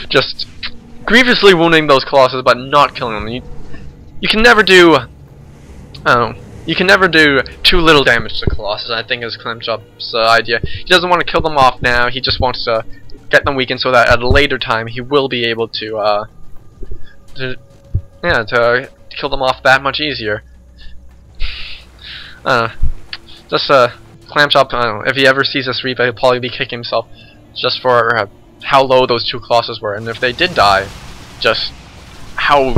Just grievously wounding those Colossus, but not killing them. You can never do, you can never do too little damage to Colossus, I think is Clamchop's idea. He doesn't want to kill them off now, he just wants to get them weakened so that at a later time he will be able to kill them off that much easier. Clamchop, I don't know, if he ever sees this replay, he'll probably be kicking himself just for how low those two Colossus were, and if they did die, just how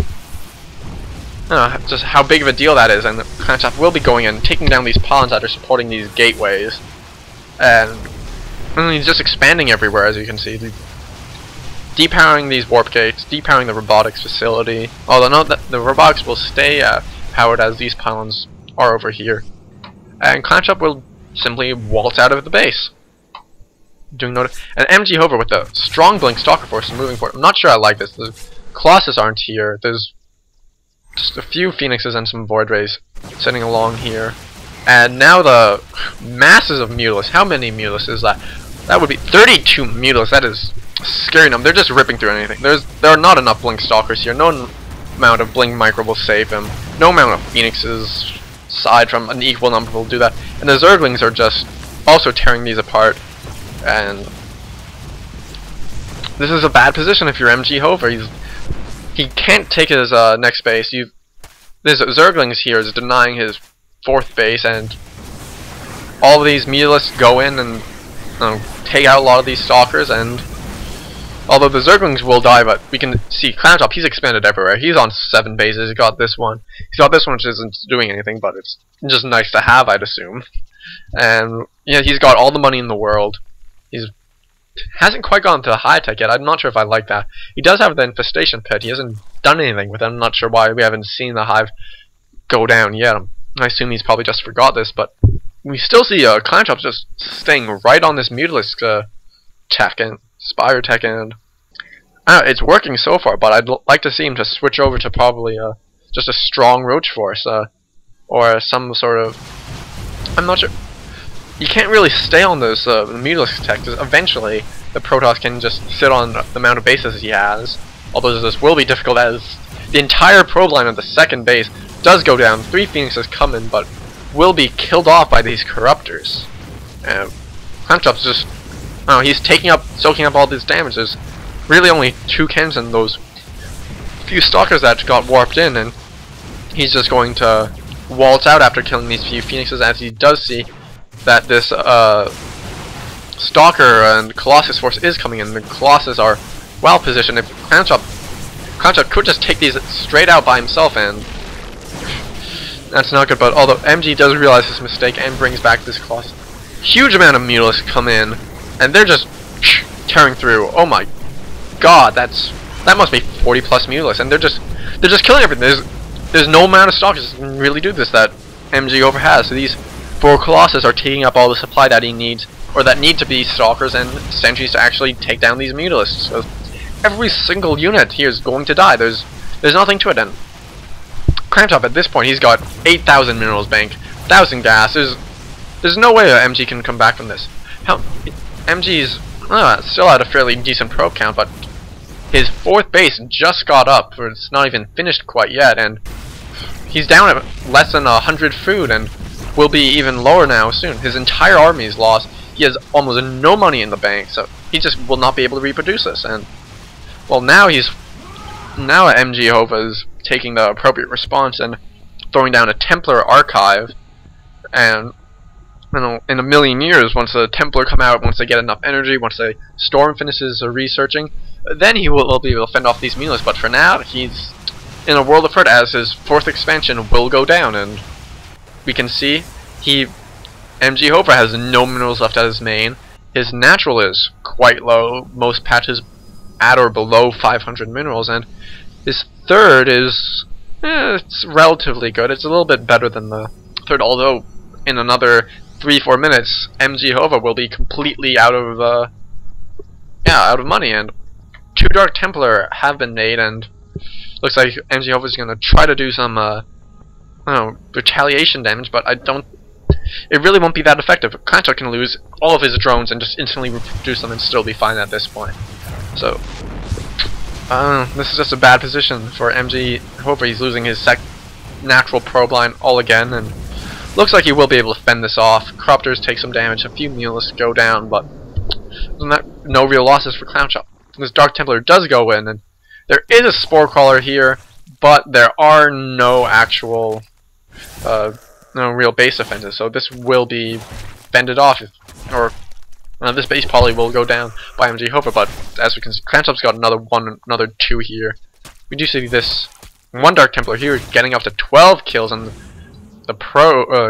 big of a deal that is, and Clamchop will be going in, taking down these pawns that are supporting these gateways, and he's just expanding everywhere, as you can see. Depowering these warp gates, depowering the robotics facility, although no, the robotics will stay powered as these pylons are over here. And Clamchop will simply waltz out of the base. And MGHova with the strong blink stalker force moving forward. I'm not sure I like this. The Colossus aren't here. There's just a few Phoenixes and some Void Rays sitting along here. And now the masses of Mutalisks. How many Mutalisks is that? That would be 32 Mutalisks. That is a scary number. They're just ripping through anything. There are not enough blink stalkers here. No amount of blink micro will save him. No amount of Phoenixes aside from an equal number will do that. And the Zerglings are just also tearing these apart. And this is a bad position if you're MGHova. He can't take his next base. There's Zerglings here is denying his fourth base, and all of these Mutalisks go in and take out a lot of these Stalkers. And although the Zerglings will die, but we can see Clamchop, he's expanded everywhere. He's on 7 bases. He's got this one. He's got this one, which isn't doing anything, but it's just nice to have, I'd assume. And yeah, he's got all the money in the world. Hasn't quite gone to high tech yet. I'm not sure if I like that. He does have the infestation pit. He hasn't done anything with it. I'm not sure why we haven't seen the hive go down yet. I assume he's probably just forgot this, but we still see Clamchop just staying right on this Mutalisk tech and Spire tech, and it's working so far. But I'd like to see him to switch over to probably just a strong Roach Force or some sort of. I'm not sure. You can't really stay on those Mutalisk tech, because eventually the Protoss can just sit on the amount of bases he has. Although this will be difficult, as the entire probe line of the second base does go down. 3 Phoenixes come in, but will be killed off by these Corruptors. Clamchop's just, he's soaking up all this damage. There's really only 2 Kens and those few Stalkers that got warped in, and he's just going to waltz out after killing these few Phoenixes, as he does see that this Stalker and Colossus force is coming in. The Colossus are well positioned. If Clamchop could just take these straight out by himself, and that's not good. But although MG does realize his mistake and brings back this Colossus, huge amount of Mutalisks come in, and they're just tearing through. Oh my God, that must be 40 plus Mutalisks, and they're just killing everything. There's no amount of Stalkers that can really do this that MGHova has. So these 4 Colossus are taking up all the supply that he needs, or that need to be Stalkers and Sentries to actually take down these Mutalisks. So every single unit here is going to die. There's nothing to it. And Clamchop at this point, he's got 8,000 minerals bank, 1,000 gas. There's no way MG can come back from this. MG's still at a fairly decent probe count, but his 4th base just got up, or it's not even finished quite yet, and he's down at less than 100 food, and will be even lower now soon. His entire army is lost. He has almost no money in the bank, so he just will not be able to reproduce this. And well, now MGHova is taking the appropriate response and throwing down a Templar archive. And in a million years, once the Templar come out, once they get enough energy, once the Storm finishes researching, then he will be able to fend off these Mutalisks. But for now, he's in a world of hurt, as his 4th expansion will go down, and we can see MGHova has no minerals left at his main. His natural is quite low, most patches at or below 500 minerals, and his 3rd is it's relatively good. It's a little bit better than the 3rd, although in another 3-4 minutes MGHova will be completely out of money, and 2 Dark Templar have been made, and looks like MGHova is going to try to do some retaliation damage, but it really won't be that effective. Clamchop can lose all of his drones and just instantly reproduce them and still be fine at this point. So, this is just a bad position for MGHova. He's losing his natural probe line all again, and looks like he will be able to fend this off. Corruptors take some damage, a few Neolists go down, but no real losses for Clamchop. This Dark Templar does go in, and there is a Spore Crawler here, but there are no actual, no real base defenses, so this will be fended off, or this base probably will go down by MGHova, but as we can see, Clamchop's got another 2 here. We do see this one Dark Templar here getting up to 12 kills, and the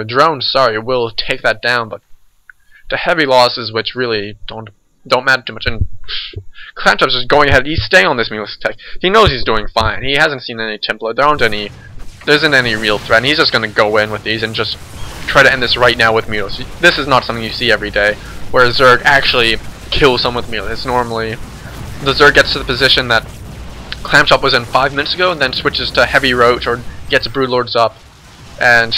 drone, will take that down, but to heavy losses, which really don't matter too much. And Clamchop's just going ahead. He's staying on this Neolist tech. He knows he's doing fine. He hasn't seen any Templar. There isn't any real threat. And he's just going to go in with these and just try to end this right now with Neolist. This is not something you see every day, where Zerg actually kills someone with Neolist. It's normally the Zerg gets to the position that Clamchop was in 5 minutes ago, and then switches to Heavy Roach or gets Broodlords up, and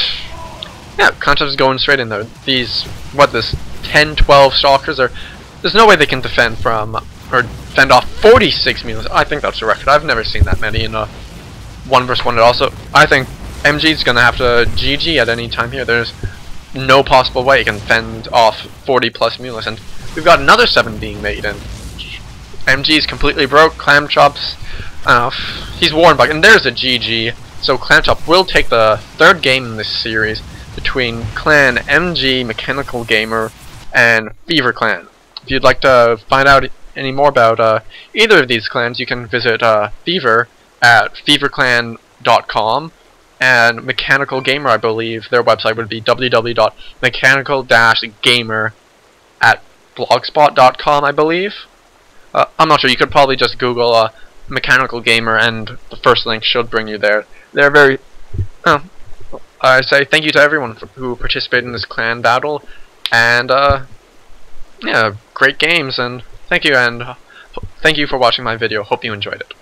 yeah, Clamchop's going straight in there. These 10-12 Stalkers there's no way they can defend fend off 46 Neolists. I think that's a record. I've never seen that many in a 1 vs 1. Also, I think MG's gonna have to GG at any time here. There's no possible way he can fend off 40+ Neolists, and we've got another 7 being made, and MG's completely broke. Clamchop's, he's worn back, and there's a GG. So Clamchop will take the 3rd game in this series between Clan MG, Mechanical Gamer, and Fever Clan. If you'd like to find out any more about either of these clans, you can visit Fever at feverclan.com, and Mechanical Gamer, I believe, their website would be www.mechanical-gamer at blogspot.com, I believe. I'm not sure. You could probably just Google Mechanical Gamer, and the first link should bring you there. They're very... I say thank you to everyone who participated in this clan battle, and yeah, great games, and thank you for watching my video. Hope you enjoyed it.